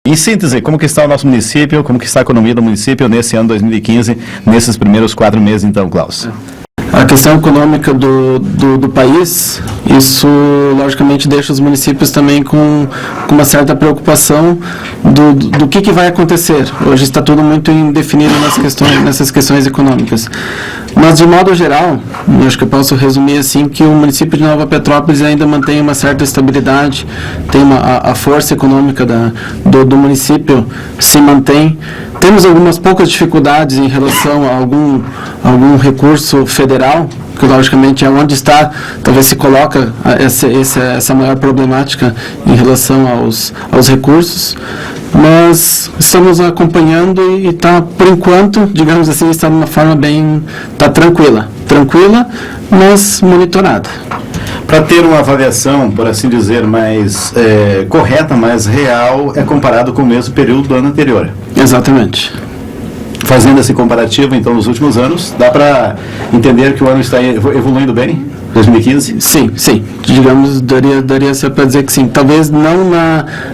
Em síntese, como que está o nosso município, como que está a economia do município nesse ano 2015, nesses primeiros 4 meses, então, Klaus? A questão econômica do país, isso logicamente deixa os municípios também com uma certa preocupação do que vai acontecer. Hoje está tudo muito indefinido nessas questões econômicas. Mas, de modo geral, eu acho que eu posso resumir assim, que o município de Nova Petrópolis ainda mantém uma certa estabilidade, tem a força econômica do município se mantém. Temos algumas poucas dificuldades em relação a algum recurso federal, que logicamente é onde está, talvez se coloca essa maior problemática em relação aos recursos, mas estamos acompanhando e está, por enquanto, digamos assim, está de uma forma está tranquila, mas monitorada. Para ter uma avaliação, por assim dizer, mais correta, mais real, é comparado com o mesmo período do ano anterior. Exatamente. Fazendo esse comparativo, então, nos últimos anos, dá para entender que o ano está evoluindo bem? 2015? Sim. Digamos, daria para dizer que sim. Talvez não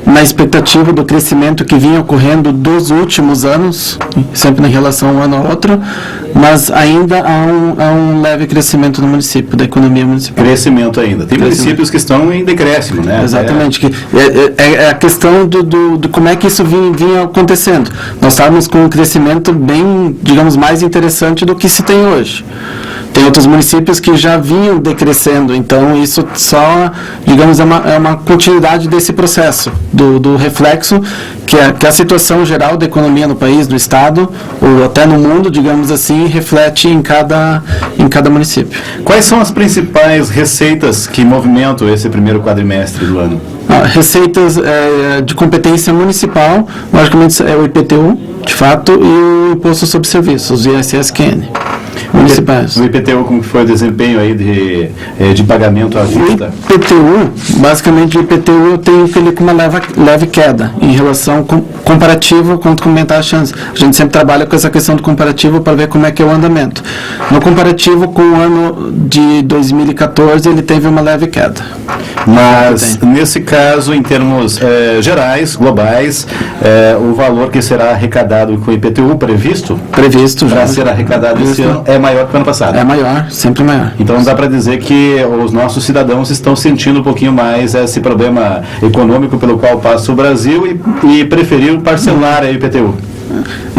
na expectativa do crescimento que vinha ocorrendo dos últimos anos, sempre em relação um ano ao outro, mas ainda há um leve crescimento no município, da economia municipal. Crescimento ainda. Tem municípios que estão em decréscimo, né? Exatamente. É a questão do como é que isso vinha acontecendo. Nós estávamos com um crescimento bem, digamos, mais interessante do que se tem hoje. Tem outros municípios que já vinham decrescendo, então isso só, digamos, é uma continuidade desse processo, do reflexo que a situação geral da economia no país, no estado, ou até no mundo, digamos assim, reflete em cada município. Quais são as principais receitas que movimentam esse primeiro quadrimestre do ano? Receitas de competência municipal, logicamente é o IPTU, de fato, e o Imposto sobre Serviços, o ISS-QN. Municipais. O IPTU, como foi o desempenho aí de pagamento à vista? O IPTU, basicamente o IPTU eu tenho ele com uma leve queda em relação comparativo quanto comentar a chance. A gente sempre trabalha com essa questão do comparativo para ver como é que é o andamento. No comparativo com o ano de 2014, ele teve uma leve queda. Mas, nesse caso, em termos gerais, globais, o valor que será arrecadado com o IPTU previsto já ser arrecadado esse ano é maior que o ano passado. É maior, sempre maior. Então dá para dizer que os nossos cidadãos estão sentindo um pouquinho mais esse problema econômico pelo qual passa o Brasil e preferiram parcelar a IPTU.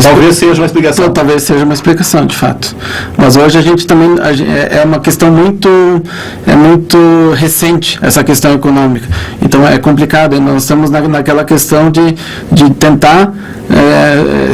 Talvez seja uma explicação. Talvez seja uma explicação, de fato. Mas hoje a gente também é uma questão muito recente, essa questão econômica. Então é complicado. Nós estamos naquela questão de tentar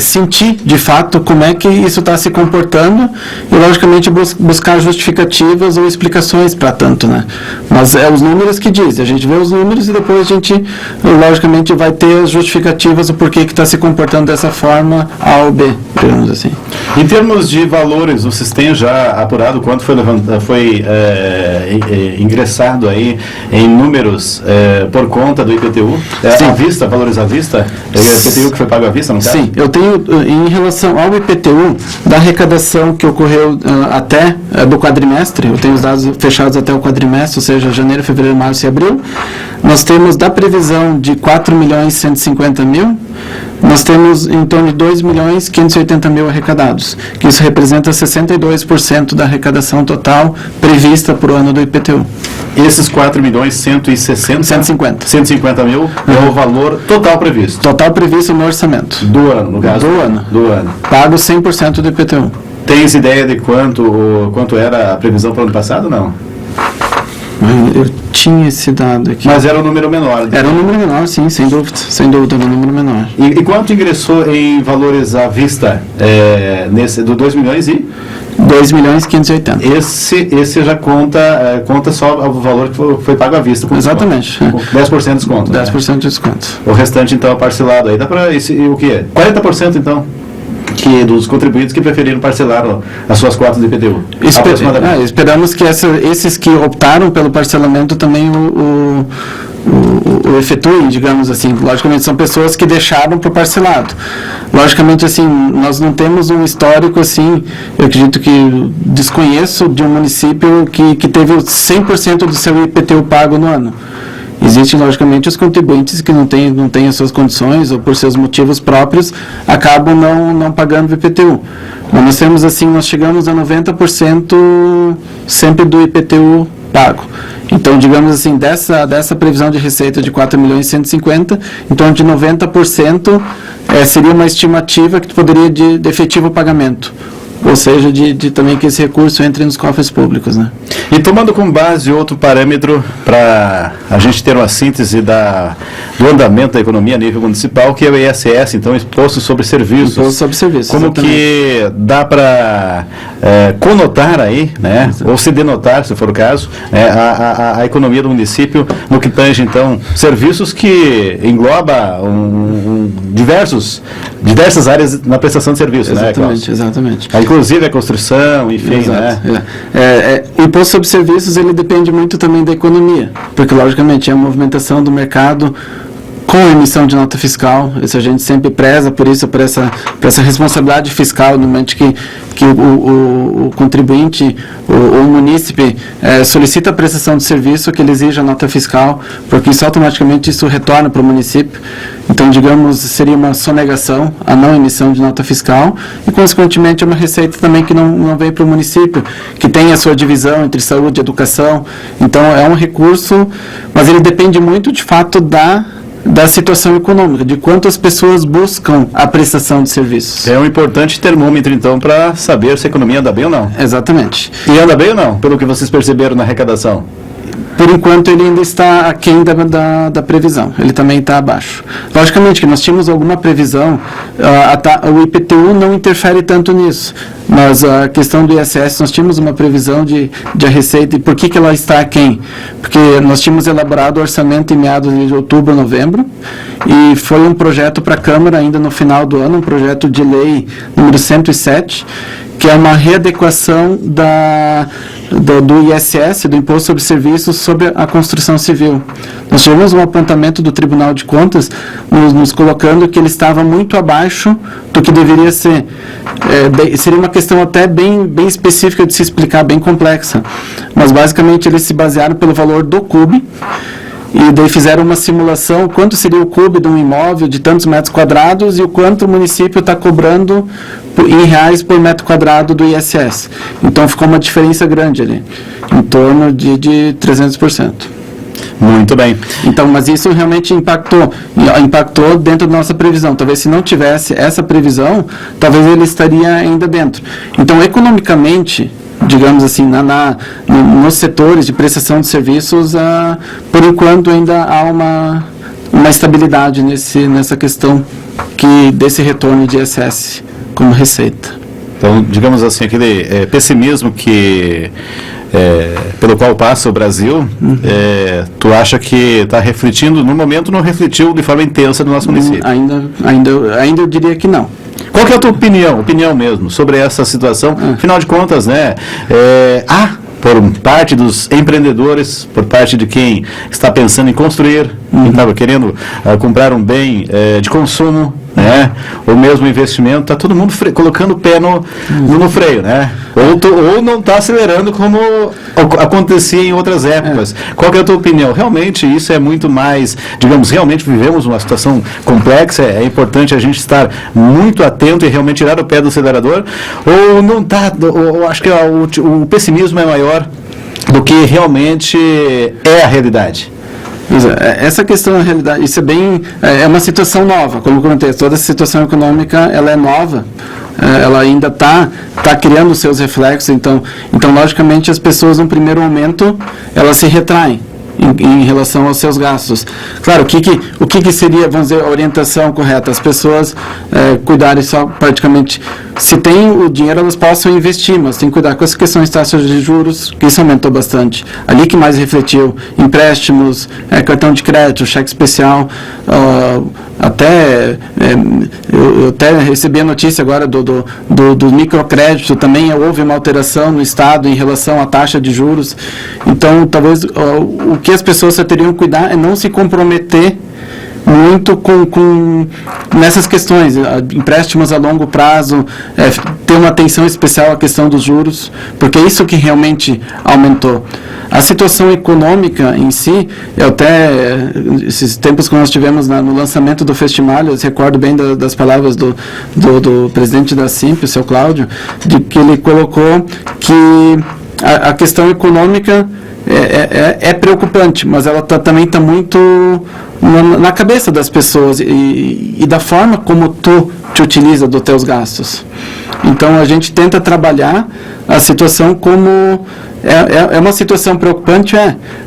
sentir, de fato, como é que isso está se comportando e, logicamente, buscar justificativas ou explicações para tanto, né? Mas é os números que dizem. A gente vê os números e depois a gente, logicamente, vai ter as justificativas do porquê que está se comportando dessa forma A ou B, digamos assim. Em termos de valores, vocês têm já apurado quanto foi ingressado aí em números por conta do IPTU? À vista, valores à vista? IPTU que foi pago à vista, não caso? Sim, eu tenho, em relação ao IPTU, da arrecadação que ocorreu até do quadrimestre, eu tenho os dados fechados até o quadrimestre, ou seja, janeiro, fevereiro, março e abril, nós temos da previsão de 4.150.000, nós temos em torno de 2.580.000 arrecadados, que isso representa 62% da arrecadação total prevista para o ano do IPTU. Esses 4.150.000 é o valor total previsto? Total previsto no orçamento. Do ano, no caso? Do ano. Pago 100% do IPTU. Tens ideia de quanto era a previsão para o ano passado, não? Eu tinha esse dado aqui. Mas era um número menor. Era um número menor, sim, sem dúvida, era um número menor. E quanto ingressou em valores à vista do 2 milhões e? 2.580.000. Esse já conta só o valor que foi pago à vista. Exatamente. Com 10% de desconto. 10% de desconto. O restante, então, é parcelado aí. Dá para o quê? 40%, então? Dos contribuintes que preferiram parcelar as suas cotas de IPTU. Esperamos que esses que optaram pelo parcelamento também o efetuem, digamos assim. Logicamente, são pessoas que deixaram para o parcelado. Logicamente, assim, nós não temos um histórico, assim, eu acredito que desconheço de um município que teve 100% do seu IPTU pago no ano. Existem, logicamente, os contribuintes que não têm as suas condições ou por seus motivos próprios acabam não pagando o IPTU. Mas nós temos assim, nós chegamos a 90% sempre do IPTU pago. Então, digamos assim, dessa previsão de receita de 4.150.000, em torno de 90% seria uma estimativa que poderia de efetivo pagamento. Ou seja, de também que esse recurso entre nos cofres públicos, né? E tomando como base outro parâmetro para a gente ter uma síntese do andamento da economia a nível municipal, que é o ISS, então Imposto sobre Serviços. Imposto sobre Serviços, como exatamente. Que dá para conotar aí, né? Ou se denotar, se for o caso, a economia do município no que tange, então, serviços que engloba diversas áreas na prestação de serviços, exatamente, né? Exatamente. Inclusive a construção, enfim, exato, né? O imposto sobre serviços, ele depende muito também da economia, porque, logicamente, é a movimentação do mercado com a emissão de nota fiscal. Isso a gente sempre preza por isso, por essa responsabilidade fiscal, no momento que o contribuinte, o munícipe solicita a prestação de serviço, que ele exija a nota fiscal, porque isso automaticamente retorna para o município. Então, digamos, seria uma sonegação a não emissão de nota fiscal e, consequentemente, é uma receita também que não vem para o município, que tem a sua divisão entre saúde e educação. Então, é um recurso, mas ele depende muito, de fato, da situação econômica, de quantas pessoas buscam a prestação de serviços. É um importante termômetro, então, para saber se a economia anda bem ou não. Exatamente. E anda bem ou não, pelo que vocês perceberam na arrecadação? Por enquanto, ele ainda está aquém da previsão. Ele também está abaixo. Logicamente que nós tínhamos alguma previsão, o IPTU não interfere tanto nisso, mas a questão do ISS, nós tínhamos uma previsão de a receita. E por que ela está aquém? Porque nós tínhamos elaborado o orçamento em meados de outubro, novembro, e foi um projeto para a Câmara ainda no final do ano, um projeto de lei número 107, que é uma readequação do ISS, do Imposto sobre Serviços, sobre a construção civil. Nós tivemos um apontamento do Tribunal de Contas nos colocando que ele estava muito abaixo do que deveria ser. Seria uma questão até bem específica de se explicar, bem complexa. Mas, basicamente, eles se basearam pelo valor do CUB, e daí fizeram uma simulação, quanto seria o CUB de um imóvel de tantos metros quadrados e o quanto o município está cobrando em reais por metro quadrado do ISS. Então ficou uma diferença grande ali, em torno de 300%. Muito bem. Então, mas isso realmente impactou dentro da nossa previsão. Talvez se não tivesse essa previsão, talvez ele estaria ainda dentro. Então, economicamente, digamos assim, nos setores de prestação de serviços, por enquanto ainda há uma estabilidade nessa questão desse retorno de ISS como receita. Então, digamos assim, aquele pessimismo pelo qual passa o Brasil, tu acha que está refletindo, no momento não refletiu de forma intensa no nosso município? Ainda eu diria que não. Qual que é a tua opinião mesmo, sobre essa situação? Afinal de contas, né, por parte dos empreendedores, por parte de quem está pensando em construir, quem estava querendo comprar um bem de consumo, né, ou mesmo investimento, está todo mundo colocando o pé no freio, né? Ou não está acelerando como acontecia em outras épocas. Qual que é a tua opinião? Realmente isso é muito mais, digamos, realmente vivemos uma situação complexa, é importante a gente estar muito atento e realmente tirar o pé do acelerador, ou não está, ou acho que o pessimismo é maior do que realmente é a realidade? Essa questão da realidade, isso é uma situação nova, como eu comentei, toda essa situação econômica, ela é nova, ela ainda está criando os seus reflexos, então logicamente as pessoas no primeiro momento, elas se retraem em relação aos seus gastos. Claro, o que seria, vamos dizer, a orientação correta? As pessoas cuidarem só praticamente, se tem o dinheiro, elas possam investir, mas tem que cuidar com as questões de taxas de juros, que isso aumentou bastante. Ali que mais refletiu, empréstimos, cartão de crédito, cheque especial, eu até recebi a notícia agora do microcrédito, também houve uma alteração no Estado em relação à taxa de juros. Então, talvez o que as pessoas teriam que cuidar é não se comprometer muito nessas questões, empréstimos a longo prazo, ter uma atenção especial à questão dos juros, porque é isso que realmente aumentou. A situação econômica em si, eu até, esses tempos que nós tivemos no lançamento do Festimalha, eu recordo bem das palavras do presidente da Simp, o seu Cláudio, de que ele colocou que a questão econômica é preocupante, mas ela também está muito na cabeça das pessoas e da forma como tu te utiliza dos teus gastos. Então, a gente tenta trabalhar a situação como... É uma situação preocupante,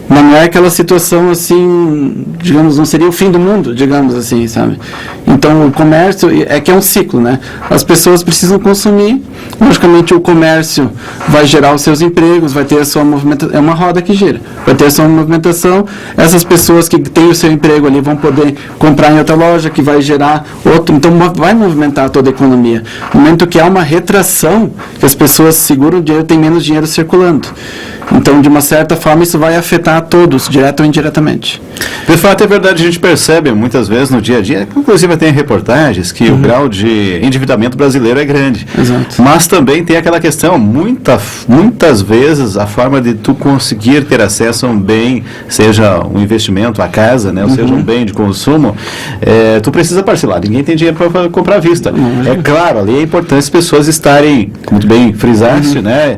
mas não é aquela situação assim, digamos, não seria o fim do mundo, digamos assim, sabe? Então, o comércio que é um ciclo, né? As pessoas precisam consumir, logicamente o comércio vai gerar os seus empregos, vai ter a sua movimentação, é uma roda que gira, vai ter a sua movimentação, essas pessoas que têm o seu emprego ali vão poder comprar em outra loja, que vai gerar outro, então vai movimentar toda a economia. No momento que há uma retração, que as pessoas seguram o dinheiro, tem menos dinheiro circulando. Então, de uma certa forma, isso vai afetar a todos, direto ou indiretamente. De fato, é verdade, a gente percebe muitas vezes no dia a dia, inclusive tem reportagens que o grau de endividamento brasileiro é grande. Exato. Mas também tem aquela questão, muitas vezes, a forma de tu conseguir ter acesso a um bem, seja um investimento, a casa, né, ou seja um bem de consumo, tu precisa parcelar, ninguém tem dinheiro para comprar à vista. É claro, ali é importante as pessoas estarem, muito bem frisaste, né,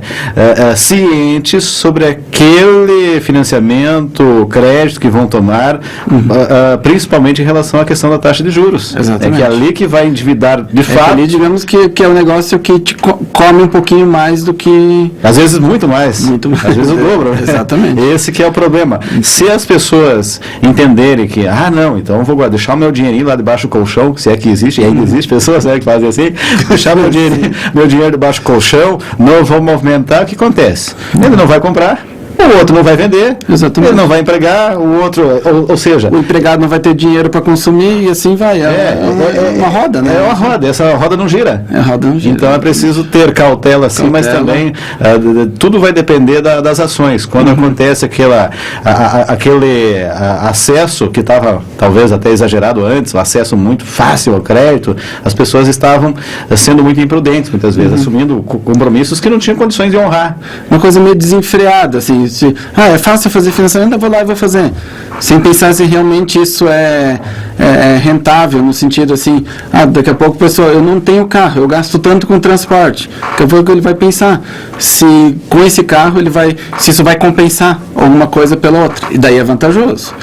cientes sobre aquele financiamento, crédito que vão tomar, principalmente em relação à questão da taxa de juros. Exatamente. É que é ali que vai endividar de fato. Ali, digamos que é um negócio que te come um pouquinho mais do que... Às vezes muito mais. Às vezes o dobro. Exatamente. Esse que é o problema. Se as pessoas entenderem que, não, então eu vou deixar o meu dinheirinho lá debaixo do colchão, se é que existe, e ainda existe pessoas que fazem assim, deixar meu dinheiro debaixo do colchão, não vou movimentar, o que acontece? Ele não vai comprar, o outro não vai vender, exatamente, ele não vai empregar, o outro, ou seja... O empregado não vai ter dinheiro para consumir e assim vai. É uma roda, né? É uma roda, essa roda não gira. A roda não gira. Então é preciso ter cautela, sim, mas também tudo vai depender das ações. Quando acontece aquele acesso que estava talvez até exagerado antes, o acesso muito fácil ao crédito, as pessoas estavam sendo muito imprudentes, muitas vezes, assumindo compromissos que não tinham condições de honrar. Uma coisa meio desenfreada, assim, é fácil fazer financiamento, eu vou lá e vou fazer. Sem pensar se realmente isso é rentável, no sentido assim, daqui a pouco, pessoal, eu não tenho carro, eu gasto tanto com transporte. Daqui a pouco ele vai pensar se com esse carro se isso vai compensar alguma coisa pela outra. E daí é vantajoso.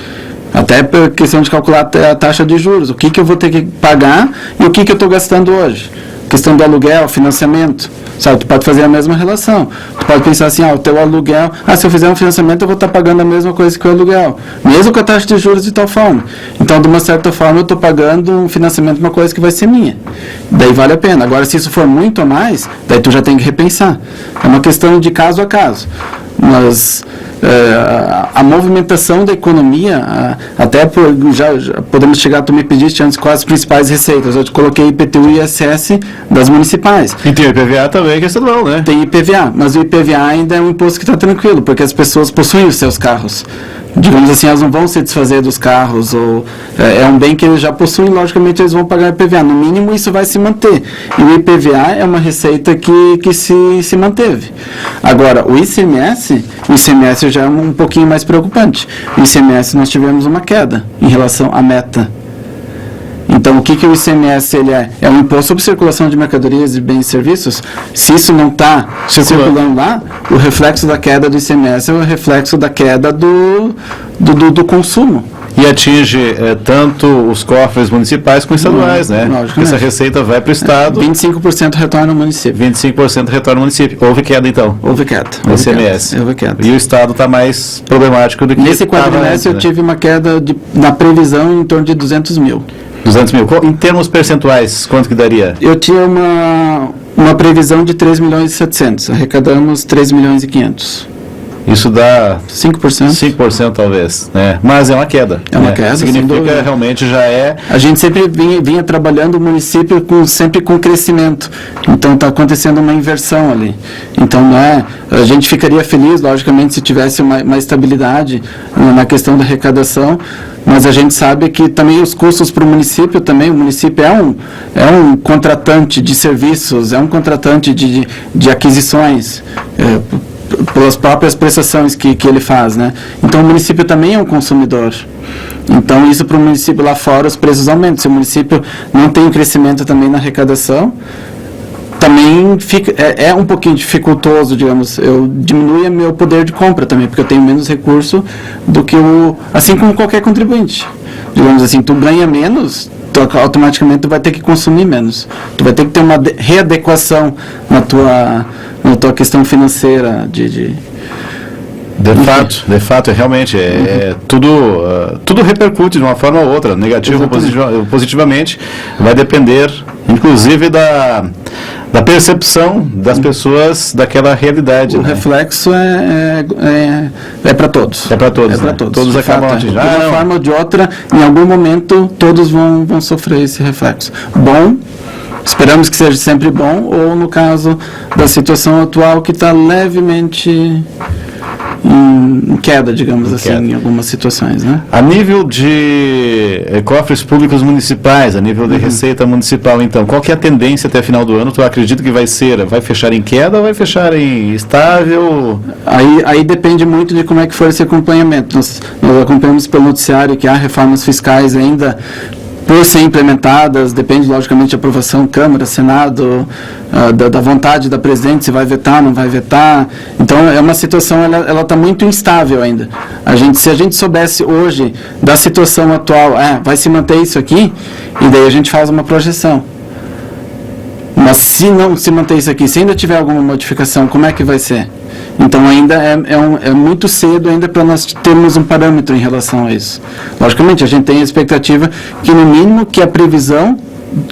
Até por questão de calcular a taxa de juros, o que eu vou ter que pagar e o que eu estou gastando hoje. Questão do aluguel, financiamento, sabe? Tu pode fazer a mesma relação. Tu pode pensar assim, o teu aluguel, se eu fizer um financiamento eu vou estar pagando a mesma coisa que o aluguel, mesmo com a taxa de juros de tal forma. Então, de uma certa forma, eu estou pagando um financiamento de uma coisa que vai ser minha. Daí vale a pena. Agora, se isso for muito a mais, daí tu já tem que repensar. É uma questão de caso a caso. Mas a movimentação da economia, até já podemos chegar, tu me pediste antes quais as principais receitas, eu te coloquei IPTU e ISS das municipais. E tem o IPVA também, que é estadual, né? Tem IPVA, mas o IPVA ainda é um imposto que está tranquilo, porque as pessoas possuem os seus carros. Digamos assim, elas não vão se desfazer dos carros, ou é um bem que eles já possuem, logicamente eles vão pagar IPVA. No mínimo isso vai se manter. E o IPVA é uma receita que se manteve. Agora, o ICMS já é um pouquinho mais preocupante. O ICMS nós tivemos uma queda em relação à meta. Então, o que o ICMS ele é? É um imposto sobre circulação de mercadorias e bens e serviços. Se isso não está circulando lá, o reflexo da queda do ICMS é o reflexo da queda do consumo. E atinge tanto os cofres municipais como estaduais, né? Porque essa receita vai para o Estado. 25% retorna ao município. 25% retorna ao município. Houve queda, então? Houve queda. No ICMS. Houve queda. E o Estado está mais problemático do que... Nesse quadrimestre eu tive uma queda na previsão em torno de 200 mil. 200 mil. Em termos percentuais, quanto que daria? Eu tinha uma previsão de 3 milhões e 700. Arrecadamos 3 milhões e 500. Isso dá 5%. 5% talvez, né? Mas é uma queda. É uma queda, significa realmente já é... A gente sempre vinha trabalhando o município sempre com crescimento. Então está acontecendo uma inversão ali. Então a gente ficaria feliz, logicamente, se tivesse uma estabilidade na questão da arrecadação, mas a gente sabe que também os custos para o município também, o município é um contratante de serviços, é um contratante de aquisições, pelas próprias prestações que ele faz, né? Então o município também é um consumidor. Então isso para o município lá fora os preços aumentam. Se o município não tem um crescimento também na arrecadação, também é um pouquinho dificultoso, digamos, diminui meu poder de compra também, porque eu tenho menos recurso do que assim como qualquer contribuinte. Digamos assim, tu ganha menos, automaticamente tu vai ter que consumir menos. Tu vai ter que ter uma readequação na tua questão financeira De fato, realmente, tudo repercute de uma forma ou outra, negativo ou positivamente, vai depender, inclusive, da percepção das pessoas daquela realidade. O reflexo é para todos. É para todos, é para todos. Todos acabam de uma forma ou de outra, em algum momento, todos vão sofrer esse reflexo. Bom, esperamos que seja sempre bom, ou no caso da situação atual, que está levemente em queda, digamos assim, em algumas situações, né? A nível de cofres públicos municipais, a nível de receita municipal, então, qual que é a tendência até final do ano? Tu acredita que vai fechar em queda ou vai fechar em estável? Aí depende muito de como é que for esse acompanhamento. Nós acompanhamos pelo noticiário que há reformas fiscais ainda por ser implementadas, depende logicamente da aprovação Câmara, Senado, da vontade da presidente, se vai vetar, não vai vetar. Então é uma situação, ela está muito instável ainda. Se a gente soubesse hoje da situação atual, vai se manter isso aqui, e daí a gente faz uma projeção. Mas se não se manter isso aqui, se ainda tiver alguma modificação, como é que vai ser? Então ainda é muito cedo ainda para nós termos um parâmetro em relação a isso. Logicamente, a gente tem a expectativa que no mínimo que a previsão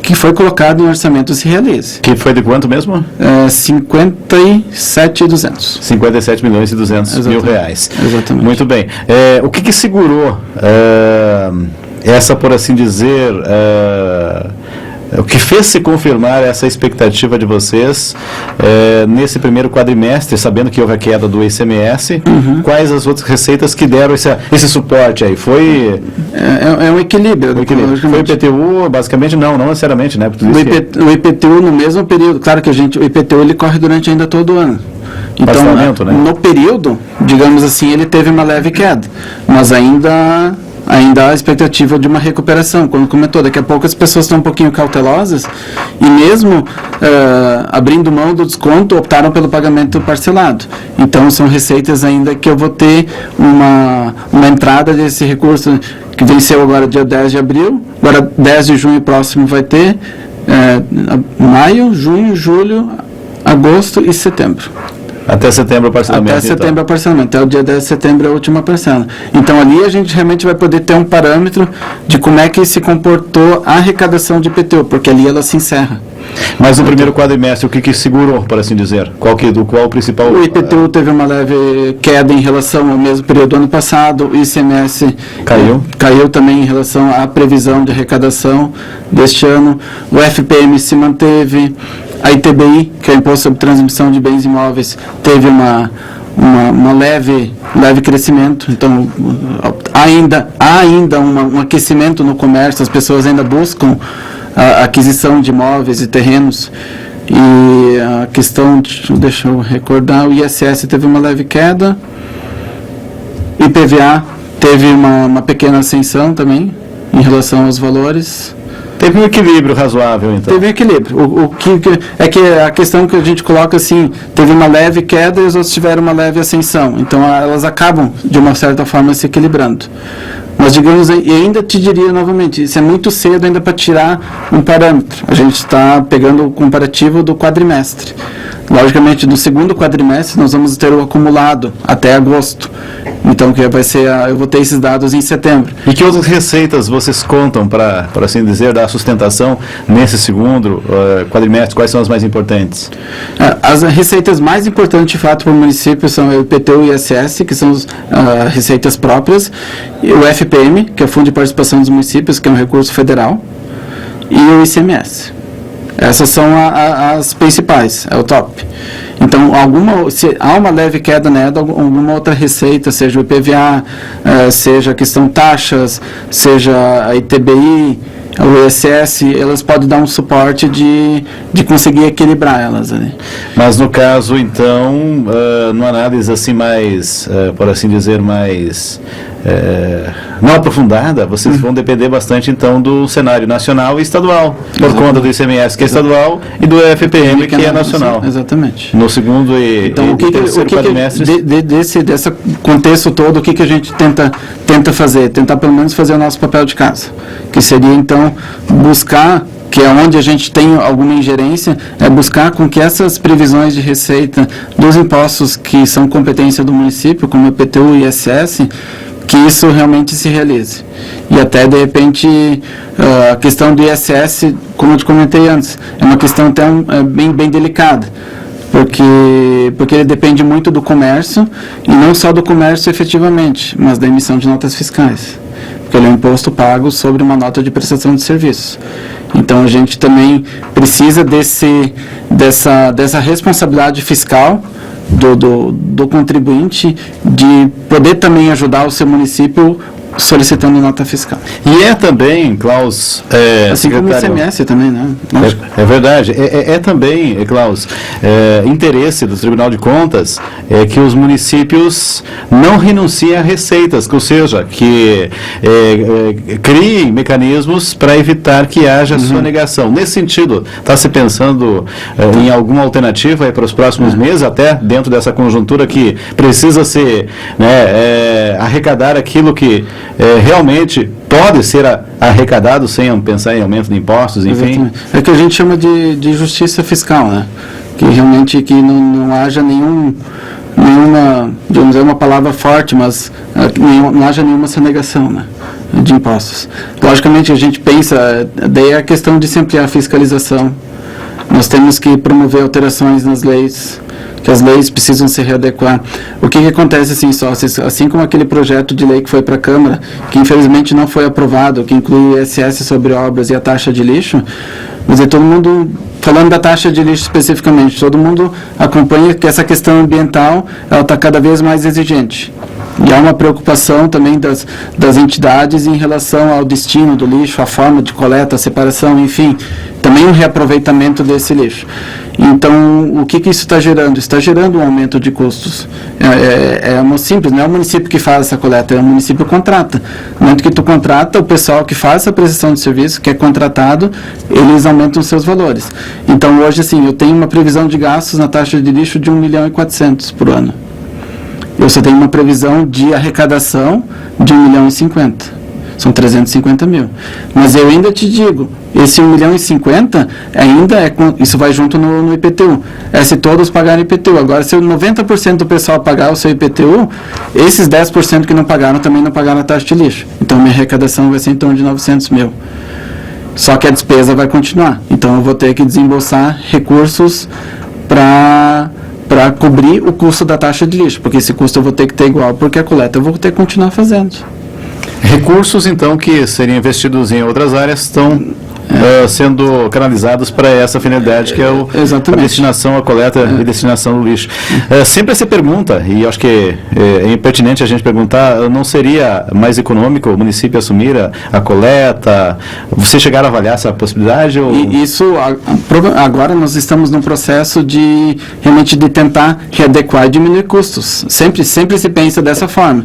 que foi colocada no orçamento se realize. Que foi de quanto mesmo? 57.200. 57 milhões e 200 mil reais. Exatamente. Muito bem. O que segurou essa, por assim dizer... o que fez se confirmar essa expectativa de vocês nesse primeiro quadrimestre, sabendo que houve a queda do ICMS, quais as outras receitas que deram esse suporte aí? Foi... É um equilíbrio. Foi o IPTU, basicamente? Não necessariamente, né? O IPTU no mesmo período, claro que o IPTU ele corre durante ainda todo o ano. Então, né? No período, digamos assim, ele teve uma leve queda, mas ainda há a expectativa de uma recuperação. Como comentou, daqui a pouco as pessoas estão um pouquinho cautelosas e mesmo abrindo mão do desconto, optaram pelo pagamento parcelado. Então são receitas ainda que eu vou ter uma entrada desse recurso que venceu agora dia 10 de abril, agora 10 de junho próximo vai ter maio, junho, julho, agosto e setembro. Até setembro o parcelamento. Até setembro o parcelamento. Até o dia 10 de setembro é a última parcela. Então ali a gente realmente vai poder ter um parâmetro de como é que se comportou a arrecadação de IPTU, porque ali ela se encerra. Mas no primeiro quadrimestre, o que segurou, por assim dizer? Qual o principal... O IPTU teve uma leve queda em relação ao mesmo período do ano passado, o ICMS caiu também em relação à previsão de arrecadação deste ano, o FPM se manteve, a ITBI, que é o Imposto sobre Transmissão de Bens Imóveis, teve uma leve crescimento. Então há ainda um aquecimento no comércio, as pessoas ainda buscam a aquisição de imóveis e terrenos. E a questão, deixa eu recordar, o ISS teve uma leve queda, IPVA teve uma pequena ascensão também em relação aos valores. Teve um equilíbrio razoável, então. Teve um equilíbrio. O que é que a questão que a gente coloca assim, teve uma leve queda e os outros tiveram uma leve ascensão. Então elas acabam, de uma certa forma, se equilibrando. Mas, digamos, e ainda te diria novamente, isso é muito cedo ainda para tirar um parâmetro. A gente está pegando o comparativo do quadrimestre. Logicamente, no segundo quadrimestre, nós vamos ter o acumulado até agosto. Então, que vai ser eu vou ter esses dados em setembro. E que outras receitas vocês contam para assim dizer, dar sustentação nesse segundo quadrimestre? Quais são as mais importantes? As receitas mais importantes, de fato, para o município são o IPTU e o ISS, que são as receitas próprias, e o FPM, que é o Fundo de Participação dos Municípios, que é um recurso federal, e o ICMS. Essas são as principais, é o top. Então, se há uma leve queda nela, alguma outra receita, seja o IPVA, seja a questão taxas, seja a ITBI, o ISS, elas podem dar um suporte de conseguir equilibrar elas ali. Mas no caso, então, numa análise assim mais, por assim dizer, mais não aprofundada, vocês vão depender bastante então do cenário nacional e estadual, por conta do ICMS, que é estadual, e do FPM, que é nacional. Exatamente. No segundo então, e terceiro quadrimestre. Desse contexto todo, o que a gente tenta fazer? Tentar pelo menos fazer o nosso papel de casa, que seria então buscar, que é onde a gente tem alguma ingerência, é buscar com que essas previsões de receita dos impostos que são competência do município, como o IPTU e ISS, que isso realmente se realize. E até, de repente, a questão do ISS, como eu te comentei antes, é uma questão até bem delicada, porque ele depende muito do comércio, e não só do comércio efetivamente, mas da emissão de notas fiscais, porque ele é um imposto pago sobre uma nota de prestação de serviços. Então, a gente também precisa dessa responsabilidade fiscal do contribuinte, de poder também ajudar o seu município solicitando nota fiscal. E é também, Klaus... assim como o ICMS também, né? É verdade. É também, Klaus, interesse do Tribunal de Contas que os municípios não renunciem a receitas, ou seja, que criem mecanismos para evitar que haja sonegação. Nesse sentido, está se pensando em alguma alternativa para os próximos meses, até dentro dessa conjuntura que precisa ser, arrecadar aquilo que realmente pode ser arrecadado sem pensar em aumento de impostos, enfim. Exatamente. É que a gente chama de justiça fiscal, né? Que realmente que não haja nenhuma, digamos, é uma palavra forte, mas não haja nenhuma sonegação, né, de impostos. Logicamente, a gente pensa, daí é a questão de se ampliar a fiscalização. Nós temos que promover alterações nas leis, que as leis precisam se readequar. O que acontece, assim como aquele projeto de lei que foi para a Câmara, que infelizmente não foi aprovado, que inclui o ISS sobre obras e a taxa de lixo, mas todo mundo, falando da taxa de lixo especificamente, todo mundo acompanha que essa questão ambiental está cada vez mais exigente. E há uma preocupação também das entidades em relação ao destino do lixo, a forma de coleta, a separação, enfim, também um reaproveitamento desse lixo. Então, o que isso está gerando? Está gerando um aumento de custos. É simples, não é o município que faz essa coleta, é o município que contrata. No momento que tu contrata, o pessoal que faz essa prestação de serviço, que é contratado, eles aumentam os seus valores. Então, hoje, eu tenho uma previsão de gastos na taxa de lixo de 1.400.000 por ano. Você tem uma previsão de arrecadação de 1.050.000. São 350 mil. Mas eu ainda te digo, esse 1.050.000 ainda isso vai junto no IPTU. Se todos pagarem IPTU. Agora, se 90% do pessoal pagar o seu IPTU, esses 10% que não pagaram também não pagaram a taxa de lixo. Então, minha arrecadação vai ser em torno de 900 mil. Só que a despesa vai continuar. Então, eu vou ter que desembolsar recursos para cobrir o custo da taxa de lixo, porque esse custo eu vou ter que ter igual, porque a coleta eu vou ter que continuar fazendo. Recursos, então, que seriam investidos em outras áreas estão sendo canalizados para essa finalidade, que é a destinação, a coleta e destinação do lixo. Sempre essa pergunta, e acho que é impertinente a gente perguntar, não seria mais econômico o município assumir a coleta? Você chegaram a avaliar essa possibilidade? Ou... Isso, agora nós estamos num processo de realmente de tentar readequar e diminuir custos. Sempre se pensa dessa forma.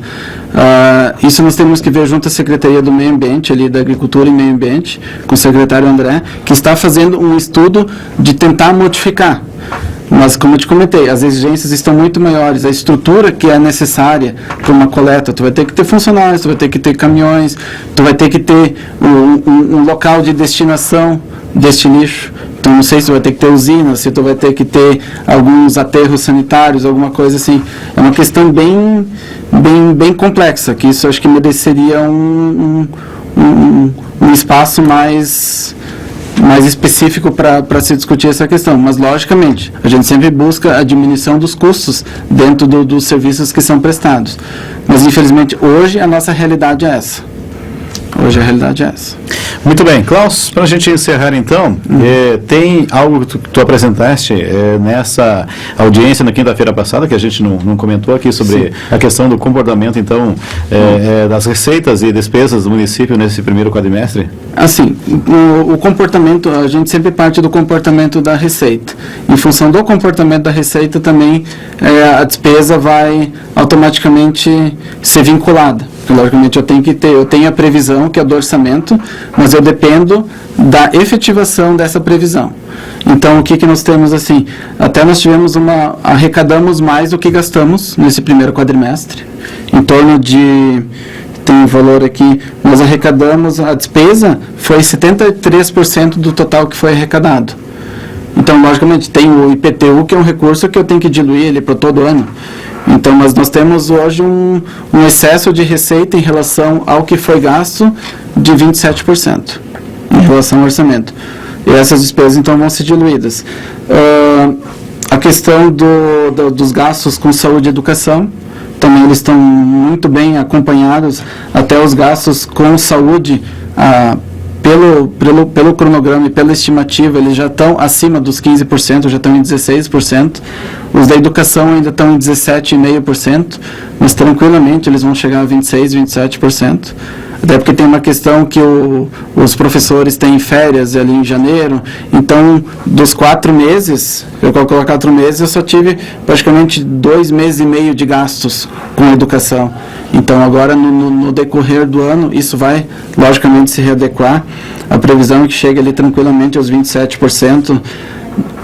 Isso nós temos que ver junto à Secretaria do Meio Ambiente, ali da Agricultura e Meio Ambiente, com o secretário André, que está fazendo um estudo de tentar modificar. Mas, como eu te comentei, as exigências estão muito maiores. A estrutura que é necessária para uma coleta, tu vai ter que ter funcionários, tu vai ter que ter caminhões, tu vai ter que ter um local de destinação deste lixo, Então, não sei se tu vai ter que ter usina, se tu vai ter que ter alguns aterros sanitários, alguma coisa assim. É uma questão bem complexa, que isso acho que mereceria um espaço mais específico para se discutir essa questão. Mas, logicamente, a gente sempre busca a diminuição dos custos dentro dos serviços que são prestados. Mas, infelizmente, hoje a nossa realidade é essa. Hoje a realidade é essa. Muito bem, Klaus, para a gente encerrar então, tem algo que tu apresentaste nessa audiência na quinta-feira passada, que a gente não comentou aqui sobre a questão do comportamento, então, das receitas e despesas do município nesse primeiro quadrimestre? Assim, o comportamento, a gente sempre parte do comportamento da receita. Em função do comportamento da receita também, a despesa vai automaticamente ser vinculada. Logicamente eu tenho a previsão, que é do orçamento, mas eu dependo da efetivação dessa previsão. Então, o que nós temos assim? Até nós arrecadamos mais do que gastamos nesse primeiro quadrimestre, em torno de, tem um valor aqui, nós arrecadamos, a despesa foi 73% do total que foi arrecadado. Então, logicamente, tem o IPTU, que é um recurso que eu tenho que diluir ele para todo ano. Então, mas nós temos hoje um excesso de receita em relação ao que foi gasto de 27% em relação ao orçamento. E essas despesas, então, vão ser diluídas. A questão dos gastos com saúde e educação, também eles estão muito bem acompanhados, até os gastos com saúde, pelo cronograma e pela estimativa, eles já estão acima dos 15%, já estão em 16%. Os da educação ainda estão em 17,5%, mas tranquilamente eles vão chegar a 26%, 27%. Até porque tem uma questão que os professores têm férias ali em janeiro, então dos 4 meses, eu calculo 4 meses, eu só tive praticamente 2 meses e meio de gastos com a educação. Então agora no decorrer do ano, isso vai logicamente se readequar. A previsão é que chegue ali tranquilamente aos 27%,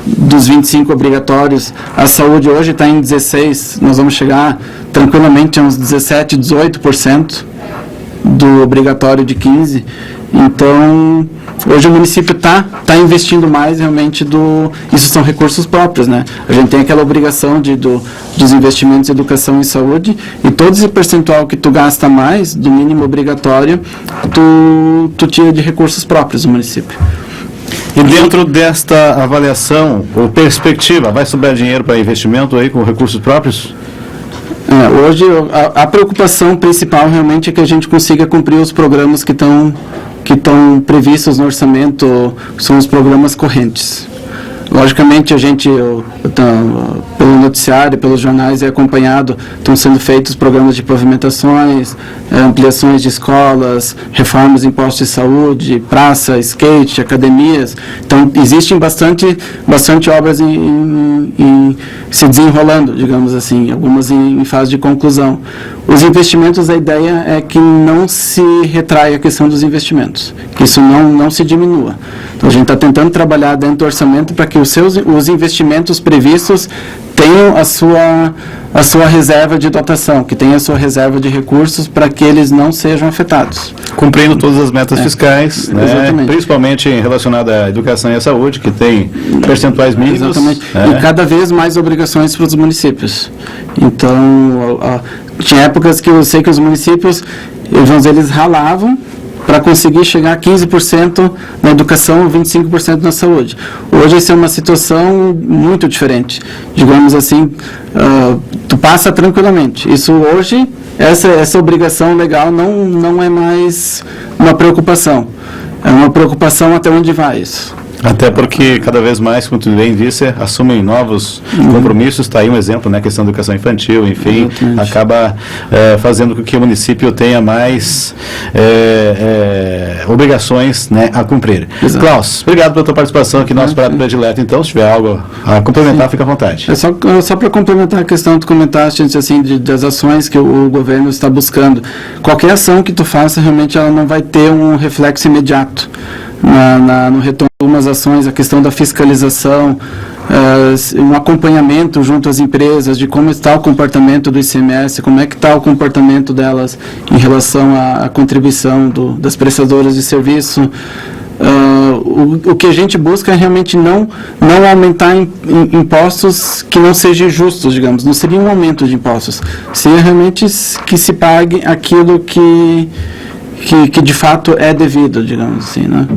dos 25 obrigatórios. A saúde hoje está em 16%, nós vamos chegar tranquilamente a uns 17%, 18%. Do obrigatório de 15%. Então, hoje o município está investindo mais realmente isso são recursos próprios, né? A gente tem aquela obrigação dos investimentos em educação e saúde, e todo esse percentual que tu gasta mais do mínimo obrigatório, tu tira de recursos próprios do município. E dentro desta avaliação, ou perspectiva, vai sobrar dinheiro para investimento aí com recursos próprios? Hoje, a preocupação principal realmente é que a gente consiga cumprir os programas que estão previstos no orçamento, são os programas correntes. Logicamente, a gente, pelo noticiário, pelos jornais, é acompanhado, estão sendo feitos programas de pavimentações, ampliações de escolas, reformas em postos de saúde, praça, skate, academias. Então, existem bastante obras se desenrolando, digamos assim, algumas em fase de conclusão. Os investimentos, a ideia é que não se retraia a questão dos investimentos, que isso não se diminua. Então, a gente está tentando trabalhar dentro do orçamento para que os investimentos previstos tenham a sua reserva de dotação, que tenha a sua reserva de recursos para que eles não sejam afetados. Cumprindo todas as metas fiscais, né? Principalmente relacionada à educação e à saúde, que tem percentuais mínimos. Exatamente. E cada vez mais obrigações para os municípios. Então, tinha épocas que eu sei que os municípios, eles ralavam para conseguir chegar a 15% na educação e 25% na saúde. Hoje essa é uma situação muito diferente. Digamos assim, tu passa tranquilamente. Isso hoje, essa obrigação legal não é mais uma preocupação. É uma preocupação até onde vai isso. Até porque cada vez mais, como tu bem disse, assumem novos compromissos. Está aí um exemplo, né? A questão da educação infantil, enfim, acaba fazendo com que o município tenha mais obrigações, né, a cumprir. Exato. Klaus, obrigado pela tua participação aqui no nosso Prato Predileto. Então, se tiver algo a complementar, fica à vontade. Só para complementar a questão que tu comentaste antes, assim, das ações que o governo está buscando. Qualquer ação que tu faça, realmente, ela não vai ter um reflexo imediato no retorno. Algumas ações, a questão da fiscalização, um acompanhamento junto às empresas de como está o comportamento do ICMS, como é que está o comportamento delas em relação à contribuição das prestadoras de serviço. O que a gente busca é realmente não aumentar impostos que não sejam justos, digamos. Não seria um aumento de impostos. Seria realmente que se pague aquilo que de fato é devido, digamos assim, né?